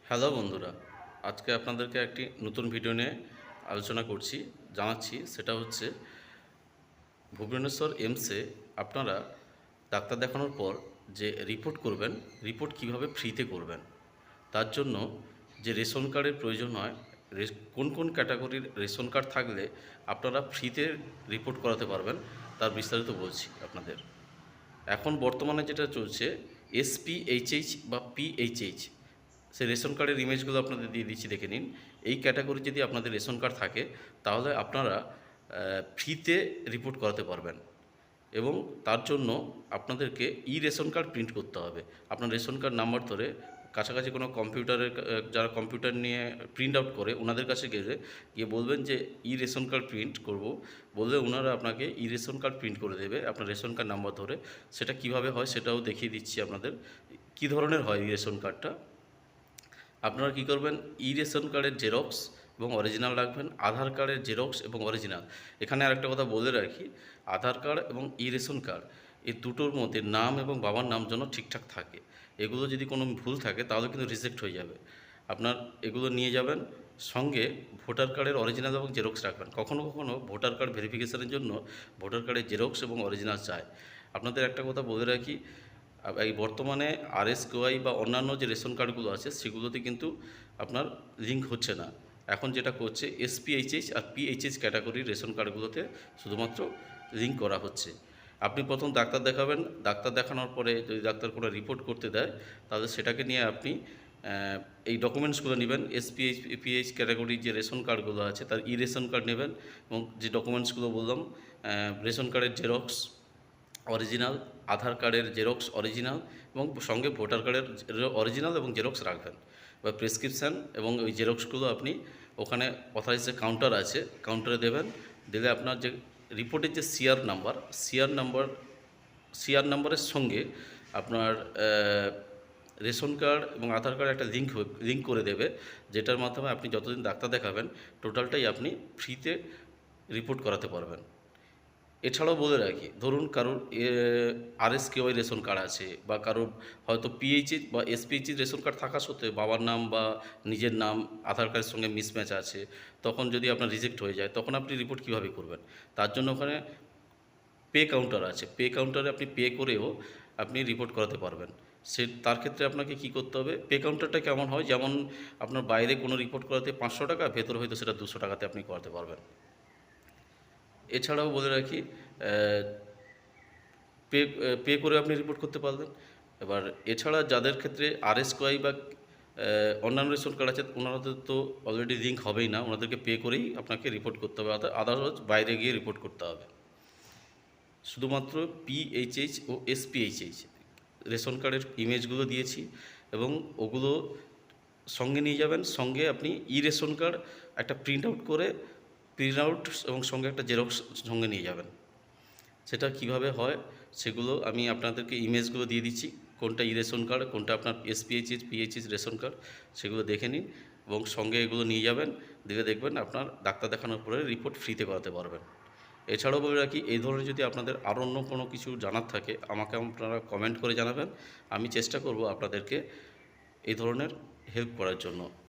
Hello বন্ধুরা, আজকে আপনাদেরকে একটি নতুন ভিডিও নিয়ে আলোচনা জানাচ্ছি। সেটা হচ্ছে ভুবনেশ্বর এমসে আপনারা ডাক্তার দেখানোর পর যে রিপোর্ট করবেন, রিপোর্ট কিভাবে ফ্রিতে করবেন। তার জন্য যে রেশন কার্ডের প্রয়োজন হয়, কোন কোন ক্যাটাগরির রেশন কার্ড থাকলে আপনারা ফ্রিতে রিপোর্ট করাতে পারবেন, তার বিস্তারিত বলছি আপনাদের। এখন বর্তমানে যেটা চলছে, এসপিএইচএইচ বা পিএইচএইচ, সেই রেশন কার্ডের ইমেজগুলো আপনাদের দিয়ে দিচ্ছি, দেখে নিন। এই ক্যাটাগরি যদি আপনাদের রেশন কার্ড থাকে, তাহলে আপনারা ফ্রিতে রিপোর্ট করাতে পারবেন। এবং তার জন্য আপনাদেরকে রেশন কার্ড প্রিন্ট করতে হবে। আপনার রেশন কার্ড নাম্বার ধরে কাছাকাছি কোনো কম্পিউটারের যারা কম্পিউটার নিয়ে প্রিন্ট আউট করে, ওনাদের কাছে গিয়ে বলবেন যে রেশন কার্ড প্রিন্ট করব, বললে ওনারা আপনাকে রেশন কার্ড প্রিন্ট করে দেবে আপনার রেশন কার্ড নাম্বার ধরে। সেটা কিভাবে হয় সেটাও দেখিয়ে দিচ্ছি আপনাদের, কী ধরনের হয় রেশন কার্ডটা। আপনারা কী করবেন, রেশন কার্ডের জেরক্স এবং অরিজিনাল রাখবেন, আধার কার্ডের জেরক্স এবং অরিজিনাল। এখানে আরেকটা কথা বলে রাখি, আধার কার্ড এবং রেশন কার্ড এই দুটোর মধ্যে নাম এবং বাবার নাম যেন ঠিকঠাক থাকে। এগুলো যদি কোনো ভুল থাকে তাহলে কিন্তু রিজেক্ট হয়ে যাবে। আপনার এগুলো নিয়ে যাবেন, সঙ্গে ভোটার কার্ডের অরিজিনাল এবং জেরক্স রাখবেন। কখনও কখনও ভোটার কার্ড ভেরিফিকেশনের জন্য ভোটার কার্ডের জেরক্স এবং অরিজিনাল চায়। আপনাদের একটা কথা বলে রাখি, এই বর্তমানে আরএসকেওয়াই বা অন্যান্য যে রেশন কার্ডগুলো আছে সেগুলোতে কিন্তু আপনার লিঙ্ক হচ্ছে না। এখন যেটা করছে, এসপিএইচএইচ আর পিএইচএইচ ক্যাটাগরির রেশন কার্ডগুলোতে শুধুমাত্র লিঙ্ক করা হচ্ছে। আপনি প্রথম ডাক্তার দেখাবেন, ডাক্তার দেখানোর পরে যদি ডাক্তার কোনো রিপোর্ট করতে দেয়, তাহলে সেটাকে নিয়ে আপনি এই ডকুমেন্টসগুলো নেবেন। এসপিএইচ পিএইচ ক্যাটাগরির যে রেশন কার্ডগুলো আছে তার রেশন কার্ড নেবেন, এবং যে ডকুমেন্টসগুলো বললাম, রেশন কার্ডের জেরক্স অরিজিনাল, আধার কার্ডের জেরক্স অরিজিনাল, এবং সঙ্গে ভোটার কার্ডের অরিজিনাল এবং জেরক্স রাখবেন। বা প্রেসক্রিপশান এবং ওই জেরক্সগুলো আপনি ওখানে অথরাইজ যে কাউন্টার আছে, কাউন্টারে দেবেন। দিলে আপনার যে রিপোর্টের যে সিআর নাম্বারের সঙ্গে আপনার রেশন কার্ড এবং আধার কার্ড একটা লিঙ্ক করে দেবে, যেটার মাধ্যমে আপনি যতদিন ডাক্তার দেখাবেন টোটালটাই আপনি ফ্রিতে রিপোর্ট করাতে পারবেন। এছাড়াও বলে রাখি, ধরুন কারোর আরএসকেওয়াই রেশন কার্ড আছে, বা কারোর হয়তো পিএইচএইচ বা এসপিএইচএইচ রেশন কার্ড থাকা সত্ত্বেও বাবার নাম বা নিজের নাম আধার কার্ডের সঙ্গে মিসম্যাচ আছে, তখন যদি আপনার রিজেক্ট হয়ে যায়, তখন আপনি রিপোর্ট কীভাবে করবেন? তার জন্য ওখানে পে কাউন্টার আছে, পে কাউন্টারে আপনি পে করেও আপনি রিপোর্ট করাতে পারবেন। তার ক্ষেত্রে আপনাকে কি করতে হবে, পে কাউন্টারটা কেমন হয়, যেমন আপনার বাইরে কোনো রিপোর্ট করাতে 500 টাকা, ভেতরে হয়তো সেটা 200 টাকাতে আপনি করাতে পারবেন। এছাড়াও বলে রাখি, পে পে করে আপনি রিপোর্ট করতে পারবেন। এবার এছাড়া যাদের ক্ষেত্রে আরএসকেওয়াই বা অন্যান্য রেশন কার্ড আছে, ওনাদের তো অলরেডি লিঙ্ক হবেই না, ওনাদেরকে পে করেই আপনাকে রিপোর্ট করতে হবে, আদারওয়াইজ বাইরে গিয়ে রিপোর্ট করতে হবে। শুধুমাত্র পিএইচএইচ ও এসপিএইচএইচ রেশন কার্ডের ইমেজগুলো দিয়েছি, এবং ওগুলো সঙ্গে নিয়ে যাবেন। সঙ্গে আপনি রেশন কার্ড একটা প্রিন্ট আউট এবং সঙ্গে একটা জেরক্স সঙ্গে নিয়ে যাবেন। সেটা কিভাবে হয় সেগুলো আমি আপনাদেরকে ইমেজগুলো দিয়ে দিচ্ছি, কোনটা রেশন কার্ড, কোনটা আপনার এসপিএইচএইচ পিএইচএইচ রেশন কার্ড, সেগুলো দেখে নিন এবং সঙ্গে এগুলো নিয়ে যাবেন। দিলে দেখবেন আপনার ডাক্তার দেখানোর পরে রিপোর্ট ফ্রিতে করাতে পারবেন। এছাড়াও বলে রাখি, এই ধরনের যদি আপনাদের আরও অন্য কোনো কিছু জানার থাকে, আমাকে আপনারা কমেন্ট করে জানাবেন। আমি চেষ্টা করব আপনাদেরকে এই ধরনের হেল্প করার জন্য।